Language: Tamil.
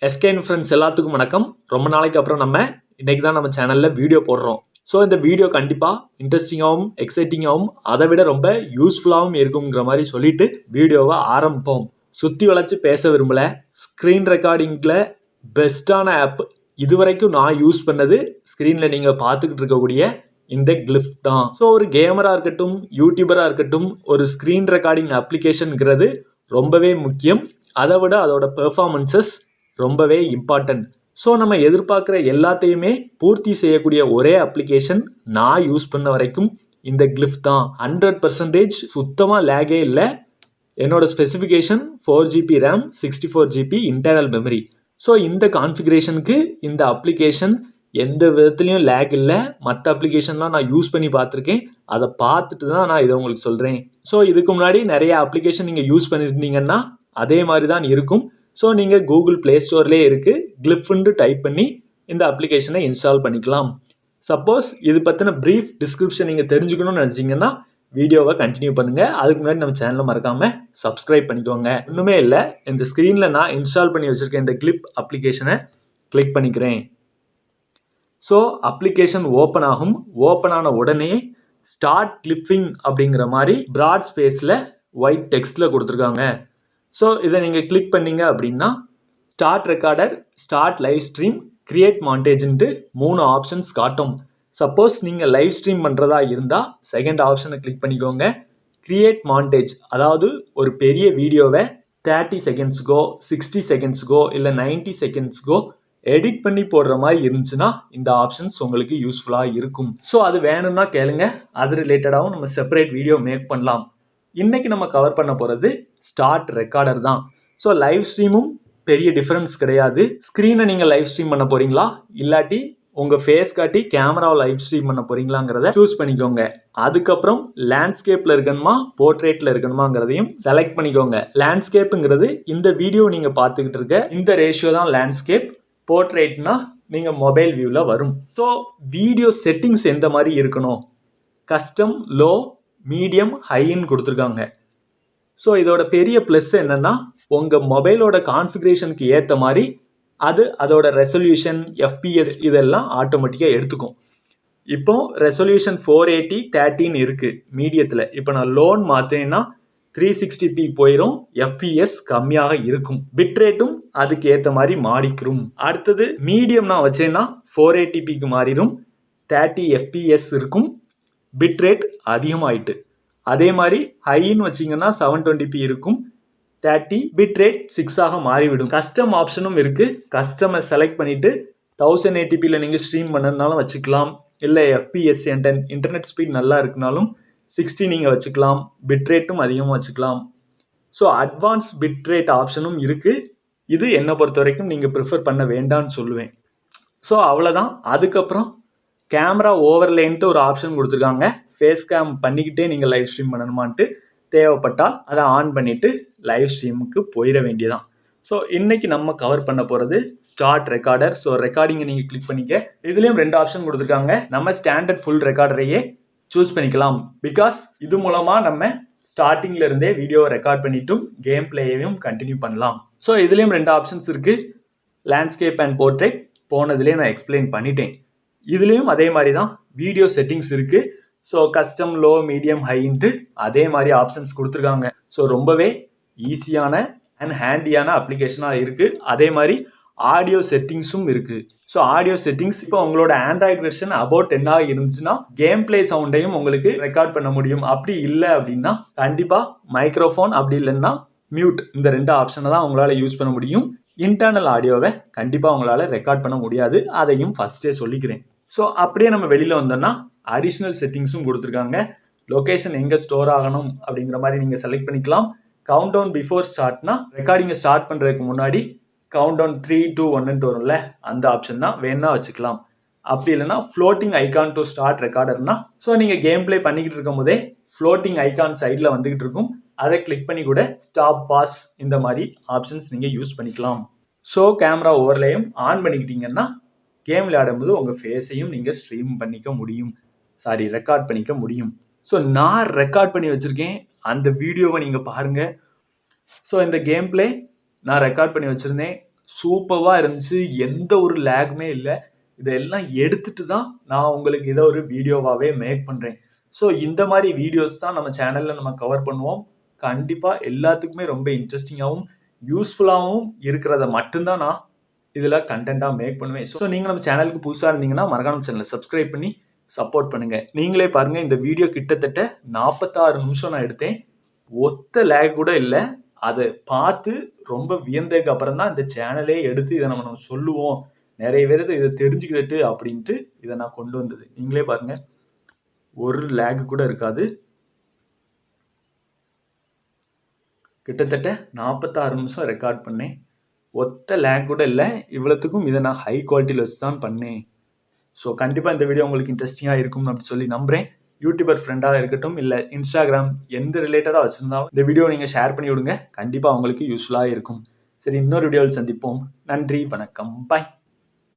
எஸ்கேன் ஃப்ரெண்ட்ஸ் எல்லாத்துக்கும் வணக்கம். ரொம்ப நாளைக்கு அப்புறம் இன்னைக்கு தான் நம்ம சேனலில் வீடியோ போடுறோம். ஸோ இந்த வீடியோ கண்டிப்பாக இன்ட்ரெஸ்டிங்காகவும் எக்ஸைட்டிங்காகவும் அதை விட ரொம்ப யூஸ்ஃபுல்லாகவும் இருக்குங்கிற மாதிரி சொல்லிட்டு வீடியோவை ஆரம்பிப்போம். சுற்றி வளைச்சு பேச விரும்பலை. ஸ்க்ரீன் ரெக்கார்டிங்கில் பெஸ்ட்டான ஆப் இதுவரைக்கும் நான் யூஸ் பண்ணது ஸ்க்ரீனில் நீங்கள் பார்த்துக்கிட்டு இருக்கக்கூடிய இந்த கிளிப் தான். ஸோ ஒரு கேமராக இருக்கட்டும், யூடியூபராக இருக்கட்டும், ஒரு ஸ்க்ரீன் ரெக்கார்டிங் அப்ளிகேஷனுங்கிறது ரொம்பவே முக்கியம். அதை விட அதோட பெர்ஃபார்மன்சஸ் ரொம்பவே இம்பார்ட்டன்ட். ஸோ நம்ம எதிர்பார்க்குற எல்லாத்தையுமே பூர்த்தி செய்யக்கூடிய ஒரே அப்ளிகேஷன் நான் யூஸ் பண்ண வரைக்கும் இந்த கிளிப் தான். 100% சுத்தமாக லேகே இல்லை. என்னோட specification 4GB RAM, 64GB internal memory. So இந்த கான்ஃபிகரேஷனுக்கு இந்த அப்ளிகேஷன் எந்த விதத்துலையும் லேக் இல்லை. மற்ற அப்ளிகேஷன்லாம் நான் யூஸ் பண்ணி பார்த்துருக்கேன். அதை பார்த்துட்டு தான் நான் இதை உங்களுக்கு சொல்கிறேன். ஸோ இதுக்கு முன்னாடி நிறைய அப்ளிகேஷன் நீங்கள் யூஸ் பண்ணியிருந்தீங்கன்னா அதே மாதிரி தான் இருக்கும். ஸோ நீங்கள் கூகுள் ப்ளே ஸ்டோர்லேயே இருக்குது, கிளிப்னு டைப் பண்ணி இந்த அப்ளிகேஷனை இன்ஸ்டால் பண்ணிக்கலாம். சப்போஸ் இது பற்றின ப்ரீஃப் டிஸ்கிரிப்ஷன் நீங்கள் தெரிஞ்சுக்கணும்னு நினச்சிங்கன்னா வீடியோவை கண்டினியூ பண்ணுங்கள். அதுக்கு முன்னாடி நம்ம சேனலை மறக்காமல் சப்ஸ்கிரைப் பண்ணிக்கோங்க. ஒன்றுமே இல்லை, இந்த ஸ்க்ரீனில் நான் இன்ஸ்டால் பண்ணி வச்சுருக்கேன் இந்த கிளிப் அப்ளிகேஷனை கிளிக் பண்ணிக்கிறேன். ஸோ அப்ளிகேஷன் ஓப்பன் ஆகும். ஓப்பன் ஆன உடனே ஸ்டார்ட் கிளிப்பிங் அப்படிங்கிற மாதிரி ப்ராட் ஸ்பேஸில் ஒயிட் டெக்ஸ்ட்டில் கொடுத்துருக்காங்க. ஸோ இதை நீங்கள் கிளிக் பண்ணீங்க அப்படின்னா start recorder, start live stream, create மாண்டேஜ்ன்ட்டு 3 ஆப்ஷன்ஸ் காட்டும். சப்போஸ் நீங்கள் லைவ் ஸ்ட்ரீம் பண்ணுறதா இருந்தால் செகண்ட் ஆப்ஷனை கிளிக் பண்ணிக்கோங்க. கிரியேட் மாண்டேஜ், அதாவது ஒரு பெரிய வீடியோவை 30 செகண்ட்ஸ்க்கோ 60 செகண்ட்ஸ்க்கோ இல்லை 90 செகண்ட்ஸ்க்கோ எடிட் பண்ணி போடுற மாதிரி இருந்துச்சுன்னா இந்த ஆப்ஷன்ஸ் உங்களுக்கு யூஸ்ஃபுல்லாக இருக்கும். ஸோ அது வேணும்னா கேளுங்க, அது ரிலேட்டடாகவும் நம்ம செப்பரேட் வீடியோ மேக் பண்ணலாம். இன்னைக்கு நம்ம கவர் பண்ண போகிறது ஸ்டார்ட் ரெக்கார்டர் தான். ஸோ லைவ் ஸ்ட்ரீமும் பெரிய டிஃப்ரென்ஸ் கிடையாது. ஸ்க்ரீனை நீங்கள் லைவ் ஸ்ட்ரீம் பண்ண போகிறீங்களா இல்லாட்டி உங்கள் ஃபேஸ் காட்டி கேமராவை லைவ் ஸ்ட்ரீம் பண்ண போகிறீங்களாங்கிறத சூஸ் பண்ணிக்கோங்க. அதுக்கப்புறம் லேண்ட்ஸ்கேப்பில் இருக்கணுமா போர்ட்ரேட்டில் இருக்கணுமாங்கிறதையும் செலக்ட் பண்ணிக்கோங்க. லேண்ட்ஸ்கேப்புங்கிறது இந்த வீடியோ நீங்கள் பார்த்துக்கிட்டு இருக்க இந்த ரேஷியோ தான் லேண்ட்ஸ்கேப். போர்ட்ரேட்னா நீங்கள் மொபைல் வியூவில் வரும். ஸோ வீடியோ செட்டிங்ஸ் எந்த மாதிரி இருக்கணும், கஸ்டம், லோ, மீடியம், ஹைன்னு கொடுத்துருக்காங்க. ஸோ இதோட பெரிய ப்ளஸ் என்னென்னா உங்கள் மொபைலோட கான்ஃபிகரேஷனுக்கு ஏற்ற மாதிரி அதோட ரெசல்யூஷன், எஃபிஎஸ் இதெல்லாம் ஆட்டோமேட்டிக்காக எடுத்துக்கும். இப்போ ரெசல்யூஷன் 480 13 இருக்குது மீடியத்தில். இப்போ நான் லோன் மாற்றினேன்னா 360p போயிடும், எஃபிஎஸ் கம்மியாக இருக்கும். பிட்ரேட்டும் அதுக்கு ஏற்ற மாதிரி மாறிக்கிறோம். அடுத்தது மீடியம் நான் வச்சேன்னா 480pக்கு மாறிடும், 30 fps இருக்கும், பிட்ரேட் அதிகமாயிட்டு. அதே மாதிரி ஹைன்னு வச்சிங்கன்னா 720p இருக்கும், 30, பிட்ரேட் 6ஆக மாறிவிடும். கஸ்டம் ஆப்ஷனும் இருக்குது. கஸ்டமை செலக்ட் பண்ணிவிட்டு 1080pயில் நீங்கள் ஸ்ட்ரீம் பண்ணனாலும் வச்சுக்கலாம், இல்லை எஃபிஎஸ் இன்டர்நெட் ஸ்பீட் நல்லா இருக்குனாலும் 60 நீங்கள் வச்சுக்கலாம், பிட்ரேட்டும் அதிகமாக வச்சுக்கலாம். ஸோ அட்வான்ஸ் பிட்ரேட் ஆப்ஷனும் இருக்குது. இது என்னை பொறுத்த வரைக்கும் நீங்கள் ப்ரிஃபர் பண்ண வேண்டாம்னு சொல்லுவேன். ஸோ அவ்வளோதான். அதுக்கப்புறம் கேமரா ஓவர்லேன்ட்டு ஒரு ஆப்ஷன் கொடுத்துருக்காங்க. ஃபேஸ் கேம் பண்ணிக்கிட்டே நீங்கள் லைவ் ஸ்ட்ரீம் பண்ணணுமான்ட்டு தேவைப்பட்டால் அதை ஆன் பண்ணிவிட்டு லைவ் ஸ்ட்ரீமுக்கு போயிட வேண்டியதான். ஸோ இன்றைக்கி நம்ம கவர் பண்ண போகிறது ஸ்டார்ட் ரெக்கார்டர். ஸோ ரெக்கார்டிங்கை நீங்கள் கிளிக் பண்ணிக்க. இதுலேயும் 2 ஆப்ஷன் கொடுத்துருக்காங்க. நம்ம ஸ்டாண்டர்ட் ஃபுல் ரெக்கார்டரையே சூஸ் பண்ணிக்கலாம். பிகாஸ் இது மூலமாக நம்ம ஸ்டார்டிங்கில் இருந்தே வீடியோவை ரெக்கார்ட் பண்ணிட்டும் கேம் பிளேயையும் கண்டினியூ பண்ணலாம். ஸோ இதுலேயும் 2 ஆப்ஷன்ஸ் இருக்குது. லேண்ட்ஸ்கேப் அண்ட் போர்ட்ரேட் போனதுலேயே நான் எக்ஸ்பிளைன் பண்ணிட்டேன். இதுலேயும் அதே மாதிரி தான் வீடியோ செட்டிங்ஸ் இருக்குது. ஸோ கஸ்டம், லோ, மீடியம், ஹைன்ட்டு அதே மாதிரி ஆப்ஷன்ஸ் கொடுத்துருக்காங்க. ஸோ ரொம்பவே ஈஸியான அண்ட் ஹேண்டியான அப்ளிகேஷனாக இருக்குது. அதே மாதிரி ஆடியோ செட்டிங்ஸும் இருக்குது. ஸோ ஆடியோ செட்டிங்ஸ் இப்போ உங்களோட ஆண்ட்ராய்டு வெர்ஷன் அபவுட் 10 இருந்துச்சுன்னா கேம் பிளே சவுண்டையும் உங்களுக்கு ரெக்கார்ட் பண்ண முடியும். அப்படி இல்லை அப்படின்னா கண்டிப்பாக மைக்ரோஃபோன், அப்படி இல்லைன்னா மியூட், இந்த 2 ஆப்ஷனை தான் உங்களால் யூஸ் பண்ண முடியும். இன்டர்னல் ஆடியோவை கண்டிப்பாக உங்களால் ரெக்கார்ட் பண்ண முடியாது. அதையும் ஃபஸ்ட்டே சொல்லிக்கிறேன். ஸோ அப்படியே நம்ம வெளியில் வந்தோம்னா அடிஷ்னல் செட்டிங்ஸும் கொடுத்துருக்காங்க. லொக்கேஷன் எங்கே ஸ்டோர் ஆகணும் அப்படிங்கிற மாதிரி நீங்கள் செலக்ட் பண்ணிக்கலாம். கவுண்ட் டவுன் பிஃபோர் ஸ்டார்ட்னா ரெக்கார்டிங்கை ஸ்டார்ட் பண்ணுறதுக்கு முன்னாடி கவுண்ட் டவுன் 3, 2, 1ன்ட்டு வரும்ல, அந்த ஆப்ஷன் தான் வேணா வச்சுக்கலாம். அப்படி இல்லைன்னா ஃப்ளோட்டிங் ஐகான் டு ஸ்டார்ட் ரெக்கார்டர்னா, ஸோ நீங்கள் கேம் பிளே பண்ணிக்கிட்டு இருக்கும் போதே ஃப்ளோட்டிங் ஐகான் சைடில் வந்துக்கிட்டு இருக்கும். அதை கிளிக் பண்ணி கூட ஸ்டாப், பாஸ் இந்த மாதிரி ஆப்ஷன்ஸ் நீங்கள் யூஸ் பண்ணிக்கலாம். ஸோ கேமரா ஓவர்லேயும் ஆன் பண்ணிக்கிட்டீங்கன்னா கேம் விளையாடும்போது உங்கள் ஃபேஸையும் நீங்கள் ஸ்ட்ரீம் பண்ணிக்க முடியும், ரெக்கார்ட் பண்ணிக்க முடியும். ஸோ நான் ரெக்கார்ட் பண்ணி வச்சுருக்கேன், அந்த வீடியோவை நீங்கள் பாருங்கள். ஸோ இந்த கேம் பிளே நான் ரெக்கார்ட் பண்ணி வச்சுருந்தேன். சூப்பராக இருந்துச்சு. எந்த ஒரு லேக்குமே இல்லை. இதெல்லாம் எடுத்துட்டு தான் நான் உங்களுக்கு இதை ஒரு வீடியோவாகவே மேக் பண்ணுறேன். ஸோ இந்த மாதிரி வீடியோஸ் தான் நம்ம சேனலில் நம்ம கவர் பண்ணுவோம். கண்டிப்பாக எல்லாத்துக்குமே ரொம்ப இன்ட்ரெஸ்டிங்காகவும் யூஸ்ஃபுல்லாகவும் இருக்கிறத மட்டும்தான் நான் இதில் கண்டென்ட்டாக மேக் பண்ணுவேன். ஸோ நீங்கள் நம்ம சேனலுக்கு புதுசாக இருந்தீங்கன்னா மறக்காம சேனலை சப்ஸ்கிரைப் பண்ணி சப்போர்ட் பண்ணுங்க. நீங்களே பாருங்க, இந்த வீடியோ கிட்டத்தட்ட 46 நிமிஷம் நான் எடுத்தேன். ஒத்த லேக் கூட இல்லை. அதை பார்த்து ரொம்ப வியந்ததுக்கு அப்புறம் தான் இந்த சேனலே எடுத்து இதை நம்ம சொல்லுவோம், நிறைய பேர் இதை தெரிஞ்சுக்கிட்டு அப்படின்ட்டு இதை நான் கொண்டு வந்தது. நீங்களே பாருங்க, ஒரு லேக் கூட இருக்காது. கிட்டத்தட்ட 46 நிமிஷம் ரெக்கார்ட் பண்ணேன். ஒத்த லேக் கூட இல்லை. இவ்வளோத்துக்கும் இதை நான் ஹை குவாலிட்டியில் வச்சு தான் பண்ணேன். ஸோ கண்டிப்பாக இந்த வீடியோ உங்களுக்கு இன்ட்ரெஸ்டிங்காக இருக்கும் அப்படின்னு சொல்லி நம்புகிறேன். யூடியூபர் ஃப்ரெண்டாக இருக்கட்டும், இல்லை இன்ஸ்டாகிராம் எந்த ரிலேட்டடாக வச்சுருந்தாலும் இந்த வீடியோ நீங்கள் ஷேர் பண்ணி விடுங்க. கண்டிப்பாக உங்களுக்கு யூஸ்ஃபுல்லாக இருக்கும். சரி, இன்னொரு வீடியோவில் சந்திப்போம். நன்றி, வணக்கம், பாய்.